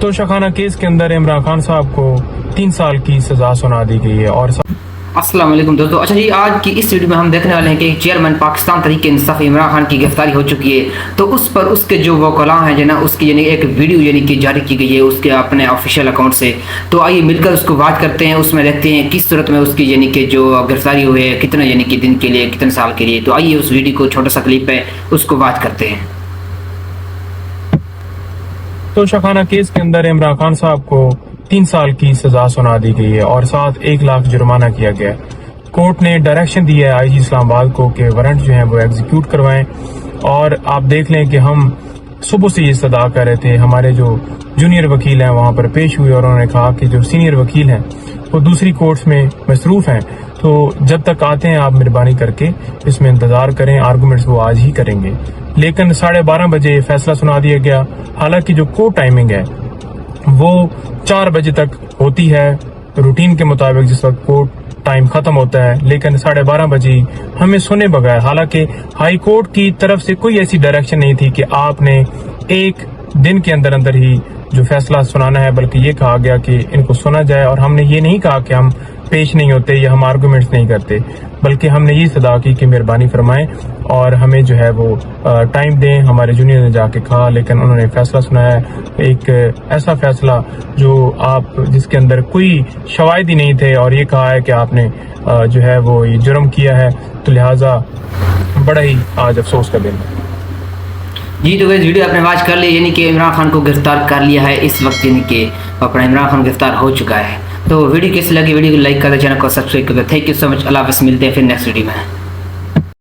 Toshakhana case के अंदर इमरान खान साहब को 3 साल की सज़ा सुना दी गई है। और अस्सलाम वालेकुम दोस्तों। अच्छा जी, आज की इस वीडियो में हम देखने वाले हैं कि चेयरमैन पाकिस्तान तहरीक इंसाफ इमरान खान की गिरफ्तारी हो चुकी है। तो उस पर उसके जो वकला हैं जना उसकी यानी एक वीडियो यानी कि जारी की गई है उसके अपने ऑफिशियल अकाउंट से। तो आइए मिलकर उसको बात करते हैं, उसमें देखते हैं किस सूरत में उसकी यानी कि जो गिरफ्तारी हुई है, कितने यानी कि दिन के लिए, कितने साल के लिए। तो आइए उस वीडियो को छोटा सा क्लिप है उसको बात करते हैं। तोशाखाना केस के अंदर इमरान खान साहब को 3 साल की सज़ा सुना दी गई है और साथ 1 लाख जुर्माना किया गया है। कोर्ट ने डायरेक्शन दिया है आईजी इस्लामाबाद को कि वारंट जो है वो एग्जीक्यूट करवाएं। और आप देख लें कि हम सुबह से ये इस्तदा कर रहे थे, हमारे जो जूनियर वकील हैं वहाँ पर पेश हुए और उन्होंने कहा कि जो सीनियर वकील हैं वो दूसरी कोर्ट्स में मसरूफ़ हैं, तो जब तक आते हैं आप मेहरबानी करके इसमें इंतज़ार करें, आर्गूमेंट्स वो आज ही करेंगे। लेकिन 12:30 बजे फैसला सुना दिया गया। हालांकि जो कोर्ट टाइमिंग है वो 4 बजे तक होती है रूटीन के मुताबिक, जिस वक्त कोर्ट टाइम खत्म होता है, लेकिन 12:30 बजे हमें सुने बगैर, हालांकि हाई कोर्ट की तरफ से कोई ऐसी डायरेक्शन नहीं थी कि आपने 1 दिन के अंदर अंदर ही जो फैसला सुनाना है, बल्कि ये कहा गया कि इनको सुना जाए। और हमने ये नहीं कहा कि हम पेश नहीं होते या हम आर्गूमेंट्स नहीं करते, बल्कि हमने ये सदा की कि मेहरबानी फरमाएं और हमें जो है वो टाइम दें। हमारे जूनियर ने जाके कहा, लेकिन उन्होंने फैसला सुनाया, एक ऐसा फैसला जो आप जिसके अंदर कोई शवाहिद ही नहीं थे, और ये कहा है कि आपने जो है वो ये जुर्म किया है। तो लिहाजा बड़ा ही आज अफसोस का दिन है। जी तो वीडियो आपने वाच कर ली, यानी कि इमरान खान को गिरफ्तार कर लिया है इस वक्त, यानी कि अपना इमरान खान गिरफ्तार हो चुका है। तो वीडियो कैसी लगी, वीडियो को लाइक कर दे, चैनल को सब्सक्राइब कर दे। Thank you so much. Allah हाफ़िज़, मिलते हैं फिर नेक्स्ट वीडियो में।